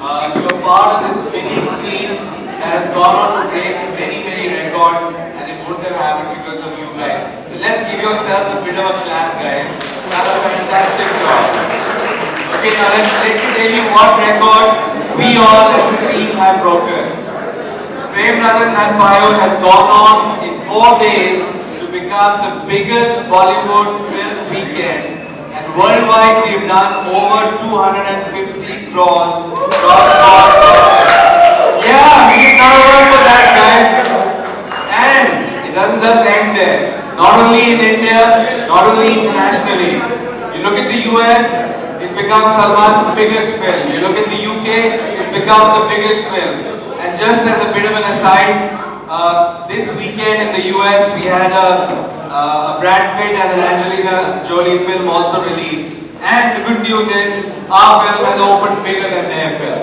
You are part of this winning team that has gone on to break many records, and it wouldn't have happened because of you guys. So let's give yourselves a bit of a clap, guys. That's a fantastic job. Okay, now let me tell you what records we all as a team have broken. Prem Ratan Dhanpayo has gone on in 4 days to become the biggest Bollywood film weekend. And worldwide we've done over 250 crores. Yeah, we can now remember that, guys. And it doesn't just end there. Not only in India, not only internationally. You look at the US, it's become Salman's biggest film. You look at the UK, it's become the biggest film. And just as a bit of an aside, this weekend in the US we had a Brad Pitt and an Angelina Jolie film also released. And the good news is, our film has opened bigger than their film.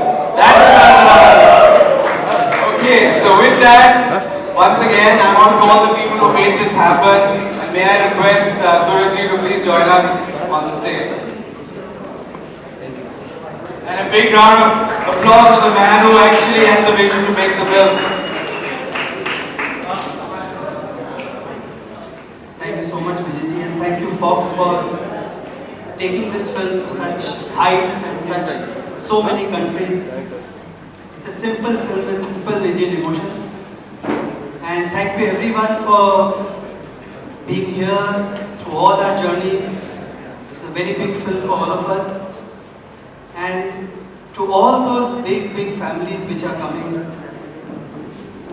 Okay, so with that, once again, I want to call the people who made this happen. And may I request Surajit to please join us on the stage. And a big round of applause for the man who actually had the vision to make the film. Thank you so much, Vijayji, and thank you, Fox, for taking this film to such heights and so many countries. It's a simple film with simple Indian emotions. And thank you everyone for being here through all our journeys. It's a very big film for all of us. And to all those big families which are coming,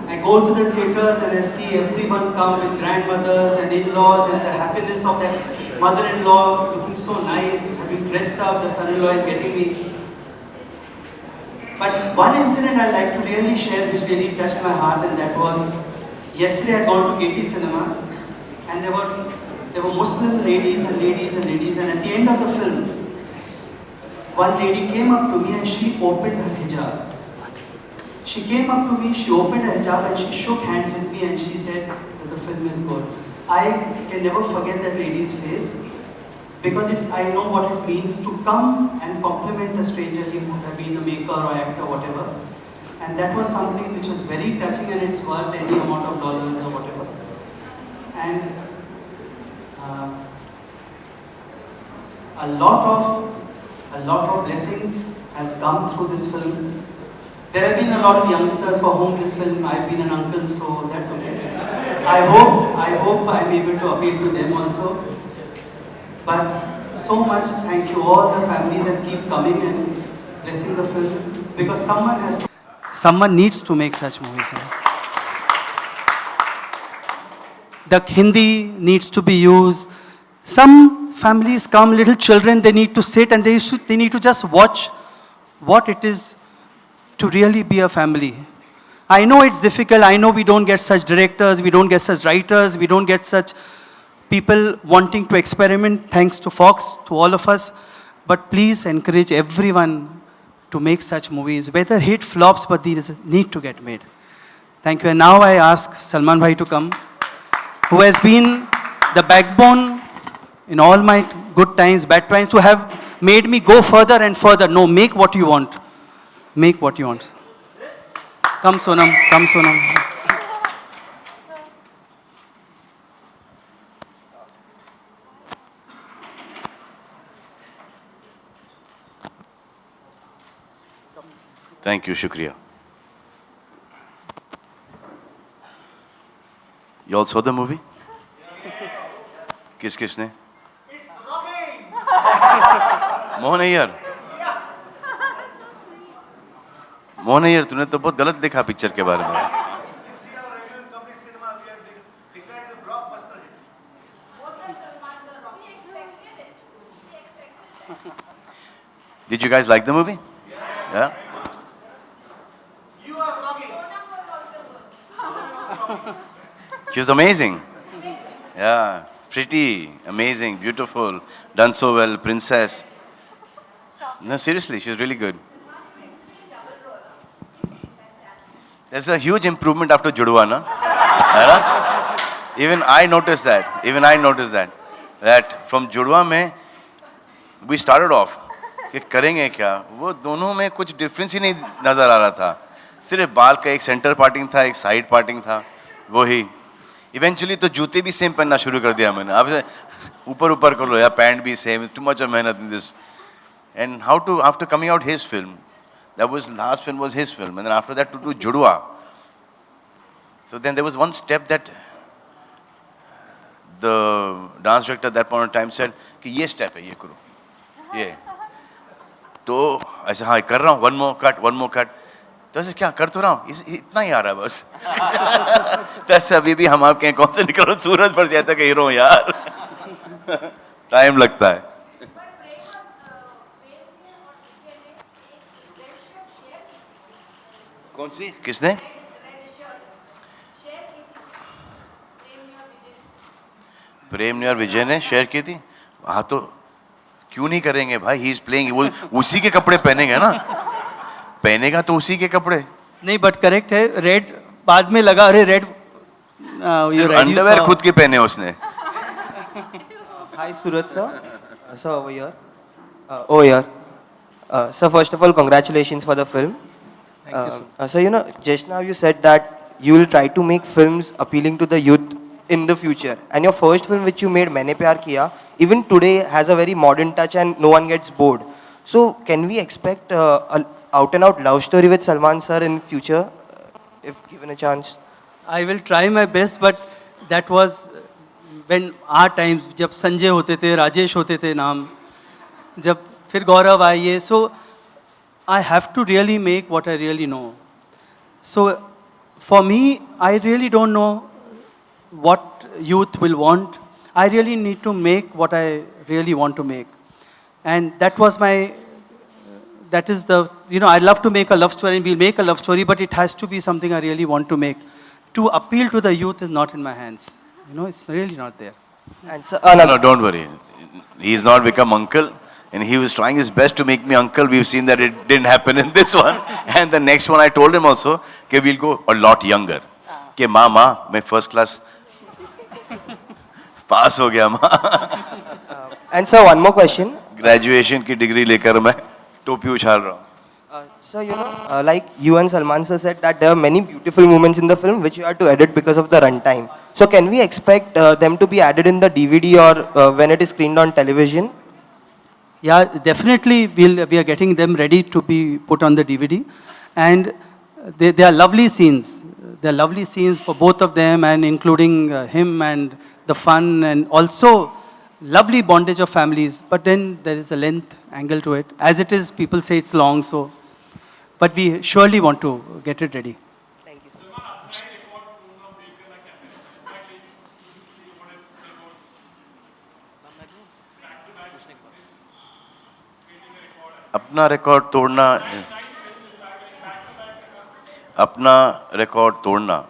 I go to the theatres and I see everyone come with grandmothers and in-laws, and the happiness of that mother-in-law looking so nice, having dressed up, the son-in-law is getting me. But one incident I'd like to really share which really touched my heart, and that was, yesterday I'd gone to Gaiety Cinema, and there were Muslim ladies, and at the end of the film, one lady came up to me and she opened her hijab. She came up to me, she opened her hijab and she shook hands with me and she said that the film is good. I can never forget that lady's face, because I know what it means to come and compliment a stranger, he would have been the maker or actor, whatever. And that was something which was very touching, and it's worth any amount of dollars or whatever. And a lot of blessings has come through this film. There have been a lot of youngsters for whom this film, I've been an uncle, so that's okay. I hope I'm able to appeal to them also. But so much thank you all the families, and keep coming and blessing the film, because someone needs to make such movies. The Hindi needs to be used. Some families come, little children, they need to sit and they need to just watch what it is to really be a family. I know it's difficult. I know we don't get such directors, we don't get such writers, we don't get such people wanting to experiment, thanks to Fox, to all of us. But please encourage everyone to make such movies, whether hit, flops, but these need to get made. Thank you. And now I ask Salman Bhai to come, who has been the backbone in all my good times, bad times, to have made me go further and further. No, make what you want. Make what you want. Come Sonam, come Sonam. Thank you, Shukriya. You all saw the movie? किसने? मोहन अय्यर. मोहन अय्यर, तूने तो बहुत गलत देखा picture के बारे में. Did you guys like the movie? Yeah. She was amazing. Yeah, pretty, amazing, beautiful, done so well, princess. No, seriously, she was really good. There's a huge improvement after Judwa, na? Even I noticed that. That from Judwa mein, we started off. कि करेंगे क्या, वो दोनों में कुछ difference ही नहीं नज़र आ रहा था। सिर्फ बाल का एक सेंटर पार्टिंग था, एक साइड पार्टिंग था, वही। इवेंचुअली तो जूते भी सेम पहनना शुरू कर दिया मैंने। अब ऊपर ऊपर कर लो या पैंट भी सेम, टू मच ऑफ मेहनत in this. And how to, after coming out his film, that was last film was his film, and after that to do Judwaa, so then there was one step that the dance director at that point in time said कि ये step है, ये करो, ये। तो ऐसे हाँ कर रहा हूँ, one more cut, तो ऐसे क्या कर तो रहा हूँ, इतना ही आ रहा है बस। तो ऐसे अभी भी हम आपके कौन से निकल रहे, सूरज पर जाता है कि हीरो यार। टाइम लगता है। कौन सी, किसने? प्रेम ने और विजय ने शेयर की थी। हाँ तो क्यों नहीं करेंगे भाई, ही इज प्लेइंग, वो उसी के कपड़े पहनेंगे ना, पहनेगा तो उसी के कपड़े। नहीं बट करेक्ट है, रेड बाद में लगा, अरे रेड अंडरवेयर खुद के पहने उसने। Hi Suraj sir. Sir over here. Over here. Sir, first of all, congratulations for the film. Thank you, sir. So you know, just now you said that you will try to make films appealing to the youth in the future. And your first film which you made, Maine Pyar Kiya, even today has a very modern touch and no one gets bored. So can we expect a out and out love story with Salman sir in future, if given a chance? I will try my best, but that was when our times, जब संजय होते थे, राजेश होते थे नाम, जब फिर गौरव आइए, so I have to really make what I really know. So for me, I really don't know what youth will want. I really need to make what I really want to make. And that was my, that is the, you know, I love to make a love story and we'll make a love story, but it has to be something I really want to make. To appeal to the youth is not in my hands. You know, it's really not there. And sir, No, don't worry. He's not become uncle, and he was trying his best to make me uncle. We've seen that it didn't happen in this one. And the next one I told him also, कि we'll go a lot younger. कि माँ मैं first class पास हो गया माँ। and sir, one more question. Graduation की degree लेकर मैं टोपी उछाल रहा हूँ। So you know, like you and Salman sir said that there are many beautiful moments in the film which you had to edit because of the runtime. So can we expect them to be added in the DVD or when it is screened on television? Yeah, definitely we are getting them ready to be put on the DVD. And they are lovely scenes. They are lovely scenes for both of them, and including him and the fun, and also lovely bondage of families. But then there is a length angle to it. As it is, people say it's long, so. But we surely want to get it ready. Thank you. अपना record तोड़ना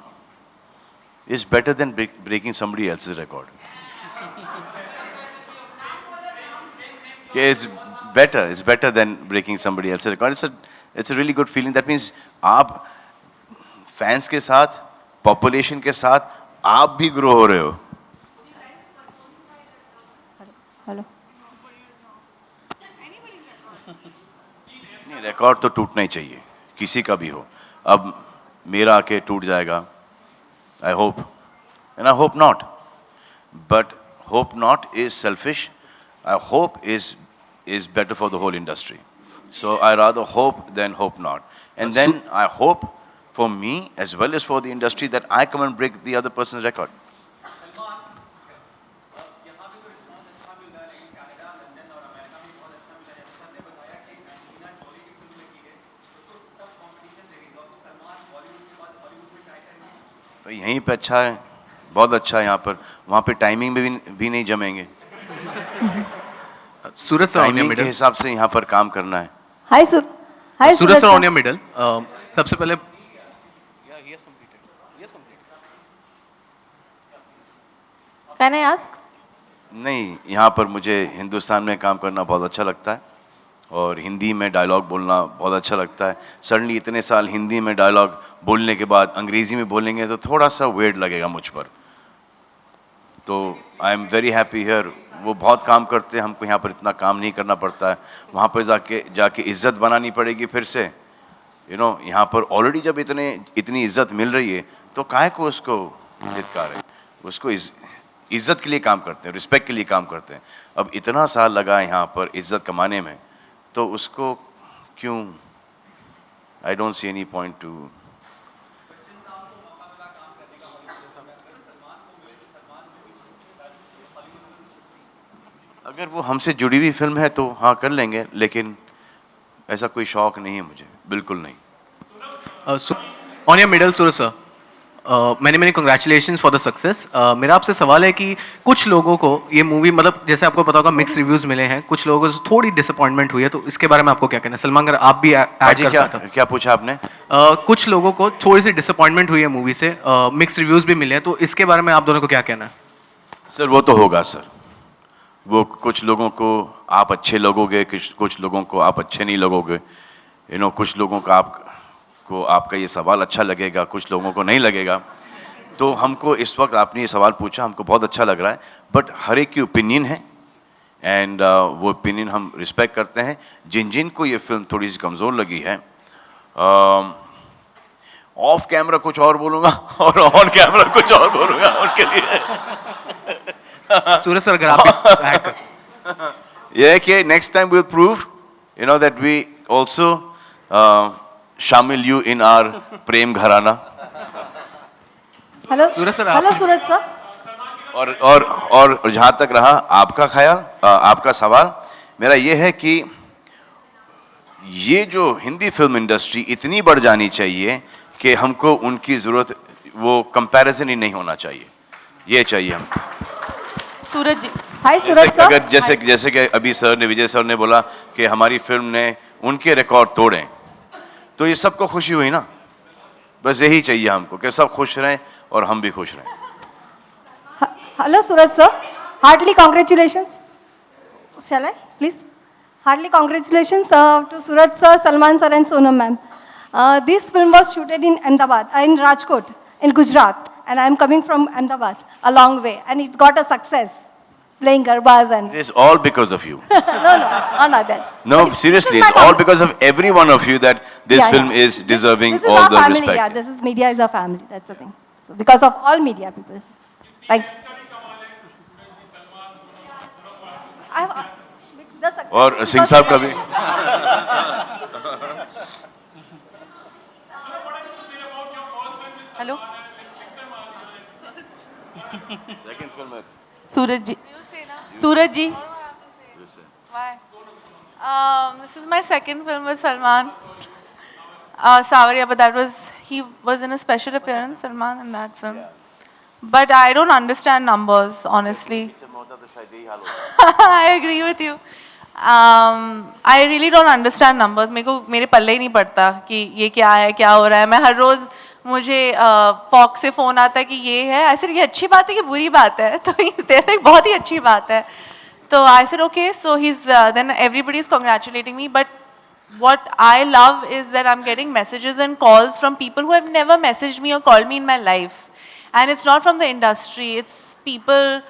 is better than breaking somebody else's record. It's better than breaking somebody else's record. It's a really good feeling. That means आप fans के साथ, population के साथ आप भी grow हो रहे हो. हेलो नहीं, रिकॉर्ड तो टूटना ही चाहिए, किसी का भी हो. अब मेरा आके टूट जाएगा, I hope, and I hope not. But hope not is selfish. I hope is better for the whole industry. So I rather hope than hope not. And then I hope for me as well as for the industry that I come and break the other person's record. तो यहीं पे अच्छा है, बहुत अच्छा है यहाँ पर. वहाँ पे टाइमिंग में भी नहीं जमेंगे. Suraj sir on your timing के middle. हिसाब से यहाँ पर काम करना है. हाय Suraj sir on your middle. सबसे पहले कैन आई आस्क नहीं, यहाँ पर मुझे हिंदुस्तान में काम करना बहुत अच्छा लगता है और हिंदी में डायलॉग बोलना बहुत अच्छा लगता है. सडनली इतने साल हिंदी में डायलॉग बोलने के बाद अंग्रेजी में बोलेंगे तो थोड़ा सा वेट लगेगा मुझ पर. तो I am very happy here. वो बहुत काम करते हैं, हमको यहाँ पर इतना काम नहीं करना पड़ता है, वहाँ पर जाके इज्जत बनानी पड़ेगी फिर से, यहाँ पर ऑलरेडी जब इतनी इज्जत मिल रही है तो काहे को उसको धिक्कार है, उसको इज्जत के लिए काम करते हैं, रिस्पेक्ट के लिए काम करते हैं। अब इतना साल लगा यहाँ पर इज्जत कमाने में, तो उसको क्यों, I don't see any point two. अगर वो हमसे जुड़ी हुई फिल्म है तो हाँ कर लेंगे, लेकिन ऐसा कोई शौक नहीं है मुझे, बिल्कुल नहीं। On your middle Suraj sir, मैंने कंग्रेचुलेशंस फॉर द सक्सेस। मेरा आपसे सवाल है कि कुछ लोगों को ये मूवी, मतलब जैसे आपको पता होगा मिक्स रिव्यूज मिले हैं, कुछ लोगों को थोड़ी डिसअपॉइंटमेंट हुई है, तो इसके बारे में आपको क्या कहना है? सलमान, अगर आप भी क्या पूछा आपने? कुछ लोगों को थोड़ी सी डिसअपॉइंटमेंट हुई है मूवी से, मिक्स रिव्यूज भी मिले हैं, तो इसके बारे में आप दोनों को क्या कहना है? सर वो तो होगा सर, वो कुछ लोगों को आप अच्छे लगोगे, कुछ लोगों को आप अच्छे नहीं लगोगे, कुछ लोगों का आपका ये सवाल अच्छा लगेगा, कुछ लोगों को नहीं लगेगा। तो हमको इस वक्त आपने ये सवाल पूछा, हमको बहुत अच्छा लग रहा है, बट हर एक की ओपिनियन है एंड वो ओपिनियन हम रिस्पेक्ट करते हैं। जिन को ये फिल्म थोड़ी सी कमज़ोर लगी है, ऑफ कैमरा कुछ और बोलूँगा और ऑन कैमरा कुछ और बोलूँगा उनके लिए। सूरज सर, अगर आप ऐड कर सकते। ये है कि next time we will prove that we also शामिल you in our Prem Gharana. Hello Suraj sir, hello Suraj sir. और जहाँ तक रहा आपका ख्याल, आपका सवाल, मेरा ये है कि ये जो हिंदी फिल्म इंडस्ट्री इतनी बढ़ जानी चाहिए कि हमको उनकी ज़रूरत, वो कंपैरिजन ही नहीं होना चाहिए, ये चाहिए हमको। सूरज जी, हाय सूरज सर। अगर जैसे कि अभी सर ने, विजय सर ने बोला कि हमारी फिल्म ने उनके रिकॉर्ड तोड़े, तो ये सबको खुशी हुई ना, बस यही चाहिए हमको कि सब खुश रहें और हम भी खुश रहें। Hello Suraj sir, heartily congratulations. Shall I please? Heartily congratulations to Suraj sir, Salman sir and Sonam ma'am. This film was shooted in Ahmedabad, in Rajkot, in Gujarat, and I am coming from Ahmedabad, a long way, and it got a success, playing garbas and. It's all because of you. No, not that. No, But seriously, this is it's my all family. because of every one of you that this Yeah, film yeah. is deserving This is all our the family, respect. Yeah, this is media is our family. That's the thing. So because of all media people. Thanks. The success और is Singh because साहब of का them. भी। Hello Second film है। सूरज जी, सूरज जी, this is my second film with Salman. Savarya, but he was in a special appearance, Salman, in that film. But I don't understand numbers, honestly. I agree with you. I really don't understand numbers. मेरे पल्ले ही नहीं पड़ता कि ये क्या है, क्या हो रहा है। मैं हर रोज मुझे फॉक्स से फोन आता है कि ये है, ऐसे ये अच्छी बात है कि बुरी बात है, तो तेरा एक बहुत ही अच्छी बात है। तो I said okay, so then everybody is congratulating me, but what I love is that I'm getting messages and calls from people who have never messaged me or called me in my life. And it's not from the industry, it's people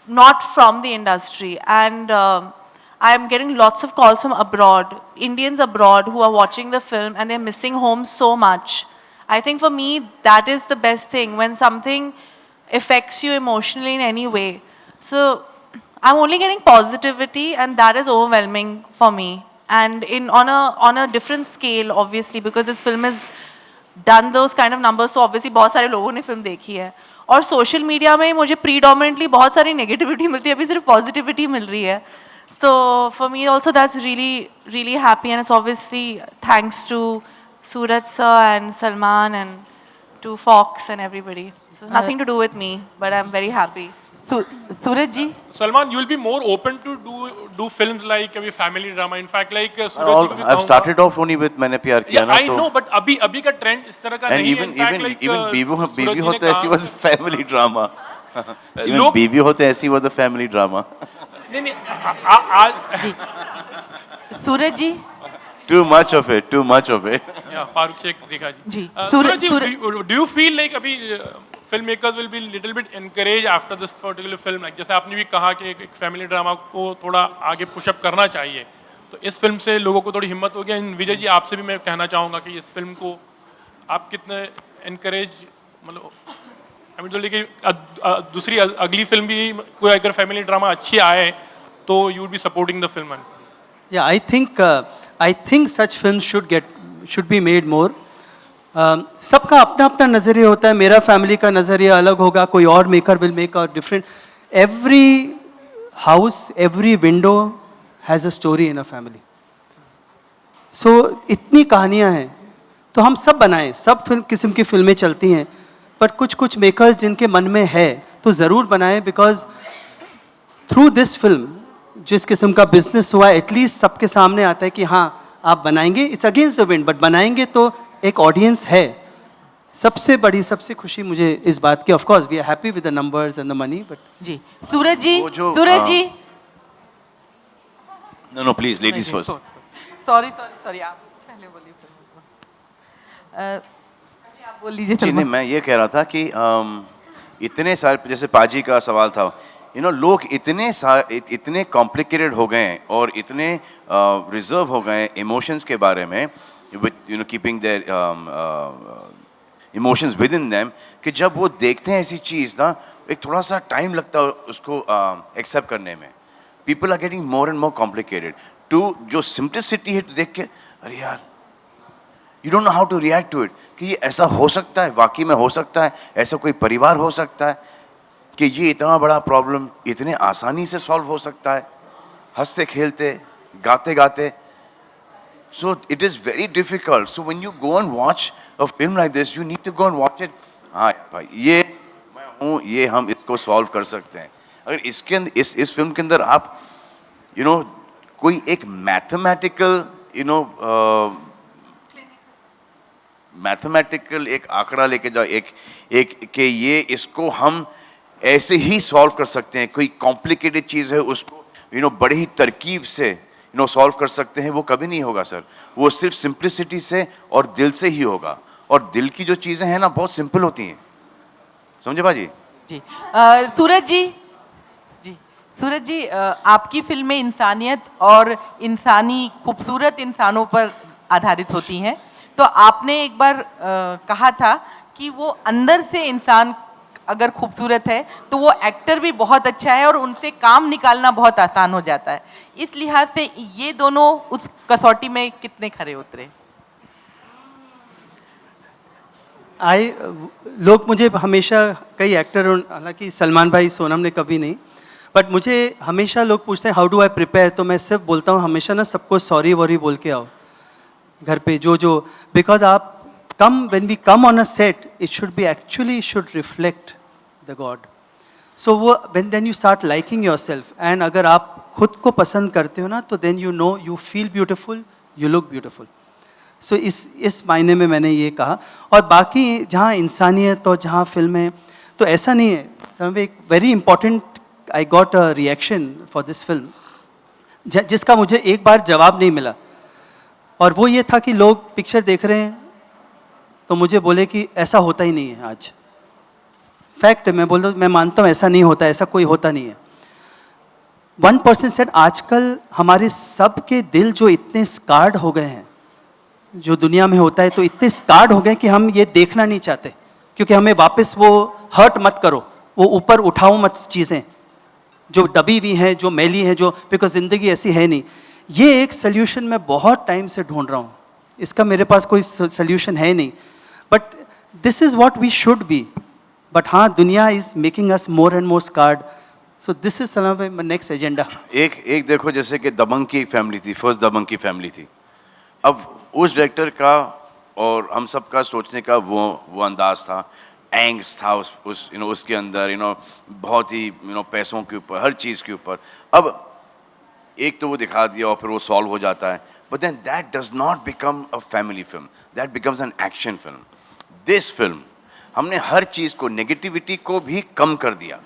not from the industry. And I'm getting lots of calls from abroad, Indians abroad who are watching the film and they're missing home so much. I think for me, that is the best thing, when something affects you emotionally in any way. So I'm only getting positivity, and that is overwhelming for me. And on a different scale, obviously, because this film has done those kind of numbers, so obviously बहुत सारे लोगों ने film देखी है. और social media में मुझे predominantly बहुत सारी negativity मिलती है, अभी सिर्फ positivity मिल रही है. So for me also that's really, really happy, and it's obviously thanks to Suraj sir and Salman and to Fox and everybody. So nothing to do with me, but I'm very happy. Suraj ji, Salman, you will be more open to do films like a family drama. In fact, like Suraj ji को भी I've कहूँगा- started off only with मैंने प्यार किया Yeah, ना I तो। know, but अभी का trend इस तरह का And नहीं है. In fact, like, even बीवी सूरज जी ने होते ऐसी कहा- was family drama. Even लोग- बीवी होते ऐसी was the family drama. नहीं आज Suraj ji, Too much of it. Farooq Sheikh देखा जी. जी. Suraj ji, Suraj- do you feel like अभी film makers will be little bit encourage after this particular film, like जैसे आपने भी कहा कि एक फैमिली ड्रामा को थोड़ा आगे पुशअप करना चाहिए, तो इस फिल्म से लोगों को थोड़ी हिम्मत होगी। एंड विजय जी, आपसे भी मैं कहना चाहूँगा कि इस फिल्म को आप कितने एनकरेज, मतलब आई मीन तो लेकिन दूसरी अगली फिल्म भी कोई अगर फैमिली ड्रामा अच्छी आए तो you would be supporting the film. Yeah, I think such films should be made more. सबका अपना अपना नज़रिया होता है, मेरा फैमिली का नज़रिया अलग होगा, कोई और maker will make a different. Every house, every window has a story in a family. So इतनी कहानियाँ हैं, तो हम सब बनाएं, सब किस्म की फिल्में चलती हैं, बट कुछ कुछ मेकर्स जिनके मन में है तो ज़रूर बनाएं, बिकॉज थ्रू दिस फिल्म जिस किस्म का बिजनेस हुआ, एटलीस्ट सबके सामने आता है कि हाँ आप बनाएंगे, it's against the wind, but बनाएंगे तो एक ऑडियंस है. सबसे बड़ी, सबसे खुशी मुझे इस बात की, of course we are happy with the numbers and the money, but जी सूरज जी, वो जो, Suraj ji, no please ladies first. Sorry आप पहले बोलिए, आप बोल लीजिए. जी नहीं, मैं ये कह रहा था कि इतने सारे, जैसे पाजी का सवाल था, लोग इतने कॉम्प्लिकेटेड हो गए हैं और इतने रिजर्व हो गए इमोशंस के बारे में, with keeping their emotions with in them, कि जब वो देखते हैं ऐसी चीज़ ना, एक थोड़ा सा टाइम लगता है उसको एक्सेप्ट करने में. People are getting more and more complicated too, जो सिंप्लिसिटी है, तो देख के अरे यार, you don't know how to react to it, कि ये ऐसा हो सकता है, वाकई में हो सकता है, ऐसा कोई परिवार हो सकता है, कि ये इतना बड़ा प्रॉब्लम इतने आसानी से सॉल्व हो सकता है, हंसते खेलते गाते गाते. So it is very difficult. So when you go and watch a film like this, you need to go and watch it. हाँ भाई, ये मैं हूँ, ये हम इसको सॉल्व कर सकते हैं. अगर इसके अंदर, इस फिल्म के अंदर आप कोई एक मैथमेटिकल मैथमेटिकल एक आंकड़ा लेके जाओ, एक कि ये इसको हम ऐसे ही सॉल्व कर सकते हैं, कोई कॉम्प्लिकेटेड चीज़ है उसको बड़ी ही तरकीब से सॉल्व कर सकते हैं, वो कभी नहीं होगा सर. वो सिर्फ सिंप्लिसिटी से और दिल से ही होगा, और दिल की जो चीज़ें हैं ना, बहुत सिंपल होती हैं. समझे बाजी? जी सूरज जी, आपकी फिल्में इंसानियत और इंसानी खूबसूरत इंसानों पर आधारित होती हैं. तो आपने एक बार कहा था कि वो अंदर से इंसान अगर खूबसूरत है तो वो एक्टर भी बहुत अच्छा है और उनसे काम निकालना बहुत आसान हो जाता है. इस लिहाज से ये दोनों उस कसौटी में कितने खरे उतरे? लोग मुझे हमेशा, कई एक्टर, हालांकि सलमान भाई, सोनम ने कभी नहीं, बट मुझे हमेशा लोग पूछते हैं हाउ डू आई प्रिपेयर, तो मैं सिर्फ बोलता हूँ हमेशा ना, सबको सॉरी वॉरी बोल के आओ घर पे, जो बिकॉज आप when we come on a set, it should be actually should reflect the God. So then you start liking yourself, and अगर आप खुद को पसंद करते हो ना, तो then you know you feel beautiful, you look beautiful. So इस मायने में मैंने ये कहा. और बाकी जहाँ इंसानियत और जहाँ फिल्में, तो ऐसा नहीं है सर. एक very important, I got a reaction for this film जिसका मुझे एक बार जवाब नहीं मिला, और वो ये था कि लोग पिक्चर देख रहे हैं तो मुझे बोले कि ऐसा होता ही नहीं है आज. फैक्ट है, मैं बोलता हूँ, मैं मानता हूँ ऐसा नहीं होता, ऐसा कोई होता नहीं है. 1% सेड आजकल हमारे सब के दिल जो इतने स्कार्ड हो गए हैं, जो दुनिया में होता है, तो इतने स्कार्ड हो गए कि हम ये देखना नहीं चाहते, क्योंकि हमें वापस वो हर्ट मत करो, वो ऊपर उठाओ मत चीज़ें जो दबी हुई हैं, जो मैली हैं, जो, बिकॉज ज़िंदगी ऐसी है नहीं. ये एक सोल्यूशन मैं बहुत टाइम से ढूंढ रहा हूँ, इसका मेरे पास कोई सोल्यूशन है नहीं, but this is what we should be. But हाँ, दुनिया is making us more and more scared. So this is my next agenda. एक देखो, जैसे कि दबंग की फैमिली थी, फर्स्ट दबंग की फैमिली थी. अब उस डायरेक्टर का और हम सब का सोचने का वो अंदाज था, एंग्स था उसके अंदर, बहुत ही पैसों के ऊपर, हर चीज़ के ऊपर. अब एक तो वो दिखा दिया और फिर वो सॉल्व हो जाता है, but then that does not become a family film, that becomes an action film. This film हमने हर चीज़ को, नेगेटिविटी को भी कम कर दिया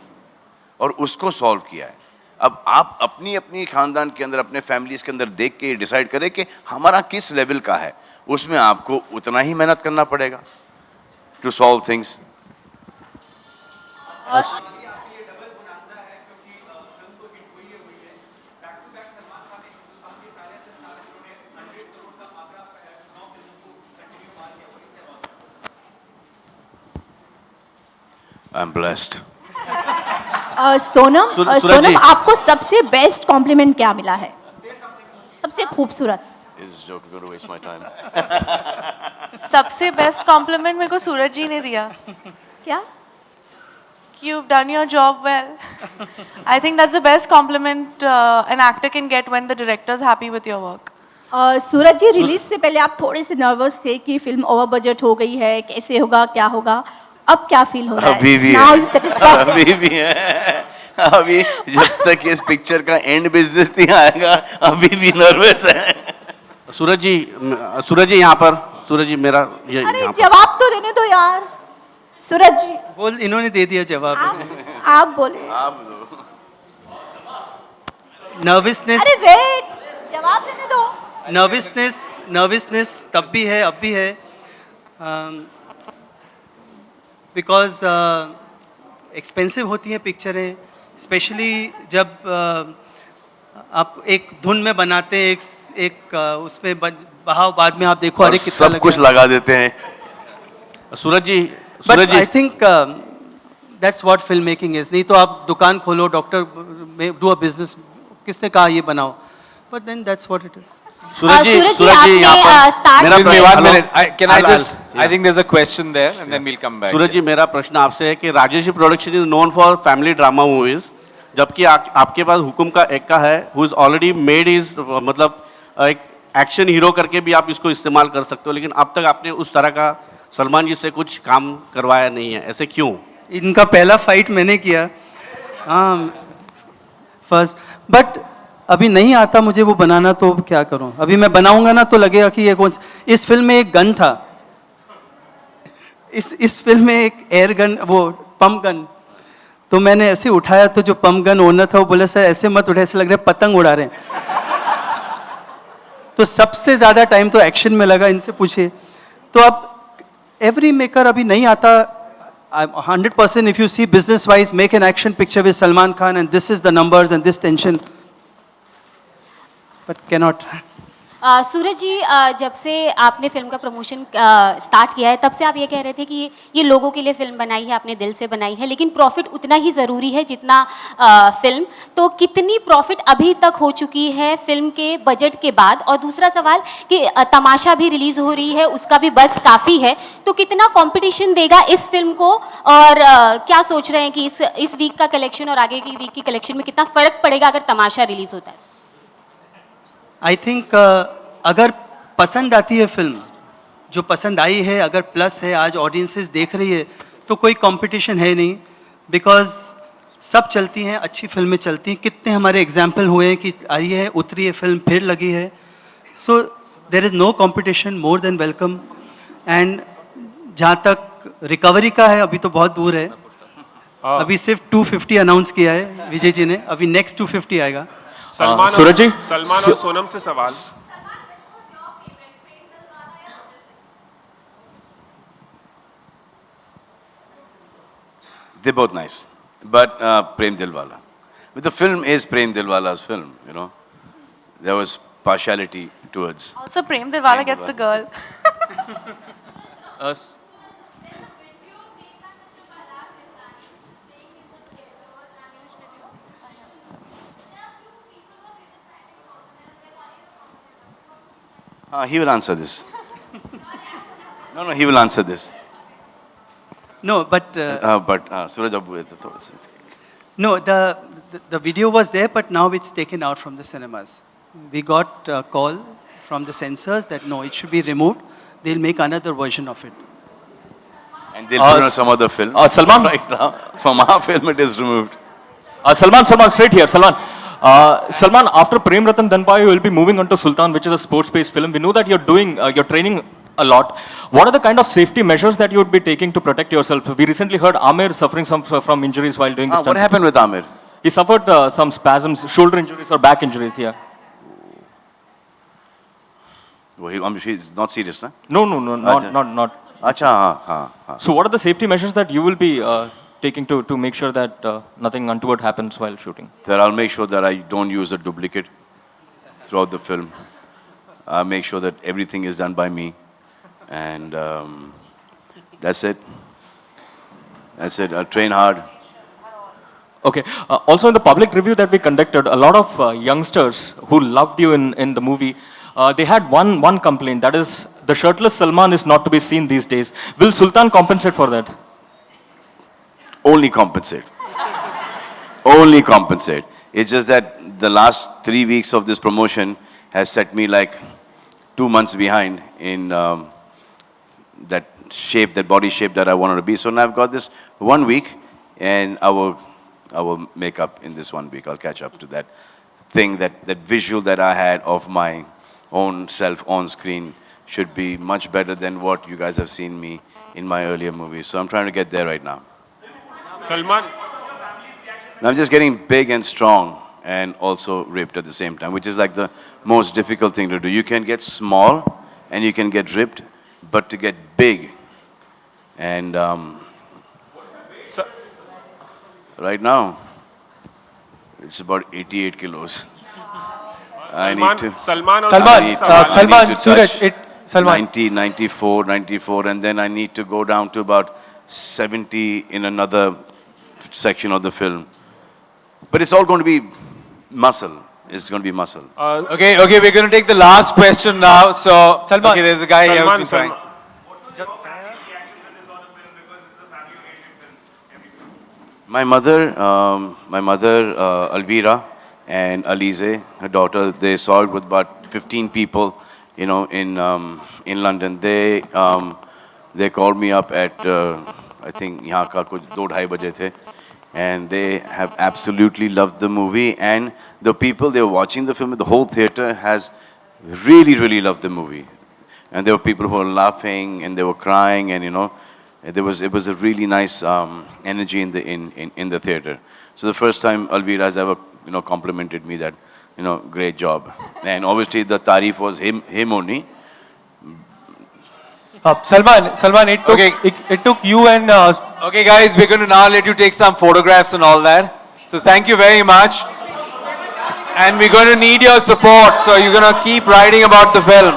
और उसको सॉल्व किया है. अब आप अपनी अपनी खानदान के अंदर, अपने फैमिलीज के अंदर देख के डिसाइड करें कि हमारा किस लेवल का है, उसमें आपको उतना ही मेहनत करना पड़ेगा to solve things. I am blessed. Sonam Suraj Sonam ji. आपको सबसे बेस्ट कॉम्प्लीमेंट क्या मिला है? सबसे खूबसूरत। Is joke going to waste my time? सबसे बेस्ट कॉम्प्लीमेंट मेरे को सूरज जी ने दिया क्या? You've done your job well. I think that's the best compliment an actor can get when the director is happy with your work. Suraj ji, release से पहले आप थोड़े से नर्वस थे कि फिल्म ओवर बजट हो गई है, कैसे होगा, क्या होगा? अब क्या फील हो रहा है? अभी भी Now है। you satisfied? अभी भी है। अभी जब तक इस पिक्चर का एंड बिजनेस नहीं आएगा अभी भी नर्वस है। सूरज जी यहाँ पर, सूरज जी मेरा ये अरे यहाँ पर। जवाब तो देने दो यार। सूरज जी बोल, इन्होंने दे दिया जवाब। आप बोले। नर्वसनेस, अरे वेट, जवाब देने दो। नर्वसनेस तब भी है, अब भी है, बिकॉज एक्सपेंसिव होती हैं पिक्चरें, स्पेशली जब आप एक धुन में बनाते हैं, एक उसमें बहाव बाद में आप देखो अरे कितना सब कुछ लगा देते हैं। Suraj ji, but I think that's what film making is. नहीं तो आप दुकान खोलो, डॉक्टर में डू अ बिजनेस, किसने कहा ये बनाओ? But then that's what it is. Suraj ji आपने यहाँ पर start मेरा Excuse me, प्रश्न- one minute. Can I I'll- just? I'll- I think there's a question there, and then we'll come back. सूरज जी मेरा प्रश्न आपसे है कि Rajesh production is known for family drama movies, जबकि आपके पास हुकुम का एक्का है who is already made is, मतलब एक एक्शन हीरो करके भी आप इसको इस्तेमाल कर सकते हो, लेकिन अब तक आपने उस तरह का सलमान जी से कुछ काम करवाया नहीं है, ऐसे क्यों? इनका पहला फाइट मैंने किया, हाँ फर्स्ट, बट अभी नहीं आता मुझे वो बनाना, तो क्या करूं? अभी मैं बनाऊंगा ना तो लगेगा कि ये कौन। इस फिल्म में एक गन था, इस फिल्म में एक एयर गन, वो पंप गन, तो मैंने ऐसे उठाया तो जो पंप गन ओनर था वो बोला सर ऐसे मत उठाए, ऐसे लग रहा है पतंग उड़ा रहे हैं। तो सबसे ज्यादा टाइम तो एक्शन में लगा, इनसे पूछिए। तो अब एवरी मेकर अभी नहीं आता। 100% if you see business wise, make an action picture with Salman Khan and this is the numbers and this tension, but cannot. सूरज जी, जब से आपने फिल्म का प्रमोशन स्टार्ट किया है तब से आप ये कह रहे थे कि ये लोगों के लिए फिल्म बनाई है, आपने दिल से बनाई है, लेकिन प्रॉफिट उतना ही ज़रूरी है जितना फिल्म। तो कितनी प्रॉफिट अभी तक हो चुकी है फिल्म के बजट के बाद? और दूसरा सवाल कि तमाशा भी रिलीज़ हो रही है, उसका भी बस काफ़ी है, तो कितना कंपटीशन देगा इस फिल्म को? और क्या सोच रहे हैं कि इस वीक का कलेक्शन और आगे की वीक की कलेक्शन में कितना फ़र्क पड़ेगा अगर तमाशा रिलीज़ होता है? आई थिंक अगर पसंद आती है फिल्म, जो पसंद आई है, अगर प्लस है, आज ऑडियंसेस देख रही है, तो कोई कंपटीशन है नहीं, बिकॉज सब चलती हैं, अच्छी फिल्में चलती हैं। कितने हमारे एग्जाम्पल हुए हैं कि आई है, उतरी है फिल्म, फिर लगी है। So there is no competition, more than welcome. And जहाँ तक रिकवरी का है, अभी तो बहुत दूर है, अभी सिर्फ 250 अनाउंस किया है विजय जी ने, अभी नेक्स्ट 250 आएगा। सलमान और सोनम से सवाल। They're both nice, but Prem Dilwala. But the film is Prem Dilwala's film, you know. There was partiality towards. Also, Prem Dilwala gets the girl. He will answer this. No, he will answer this. No, but Suraj Abu, no, the video was there, but now it's taken out from the cinemas. We got a call from the censors that no, it should be removed. They'll make another version of it. and they'll put on some other film. Salman, Right now, from our film it is removed. Salman, straight here. Salman, after Prem Ratan Dhanpai, you will be moving on to Sultan, which is a sports-based film. We know that you're training a lot. What are the kind of safety measures that you would be taking to protect yourself? We recently heard Amir suffering from injuries while doing this. What happened with Amir? He suffered some spasms, shoulder injuries or back injuries. Yeah. Well, she's not serious, huh? No, not. Acha, हाँ. So, what are the safety measures that you will be taking to make sure that nothing untoward happens while shooting? That I'll make sure that I don't use a duplicate throughout the film. I'll make sure that everything is done by me. And that's it. That's it. I'll train hard. Okay. Also, in the public review that we conducted, a lot of youngsters who loved you in the movie, they had one complaint. That is, the shirtless Salman is not to be seen these days. Will Sultan compensate for that? Only compensate. Only compensate. It's just that the last 3 weeks of this promotion has set me like 2 months behind in that shape, that body shape that I wanted to be. So now I've got this 1 week, and I will make up in this 1 week. I'll catch up to that thing, that visual that I had of my own self on screen should be much better than what you guys have seen me in my earlier movies. So I'm trying to get there right now. Salman. And I'm just getting big and strong and also ripped at the same time, which is like the most difficult thing to do. You can get small and you can get ripped, but to get big and right now it's about 88 kilos. Salman, Suraj, Salman. 90, 94, and then I need to go down to about 70 in another section of the film. But it's all going to be muscle. It's going to be muscle. Okay, we're going to take the last question now. So, Salman, okay, there's a guy here who's been crying. My mother, Alvira, and Alize, her daughter, they saw it with about 15 people, you know, in London. They called me up at, I think, यहाँ का कुछ 2-2:30 बजे थे, and they have absolutely loved the movie. And the people, they were watching the film, the whole theater has really, really loved the movie. And there were people who were laughing and they were crying, and you know, it was a really nice energy in the theater. So the first time Alvira has ever, you know, complimented me that, you know, great job. And obviously the tarif was him only. Salman, it took you and... Okay guys, we're going to now let you take some photographs and all that. So thank you very much. And we're going to need your support. So you're going to keep writing about the film.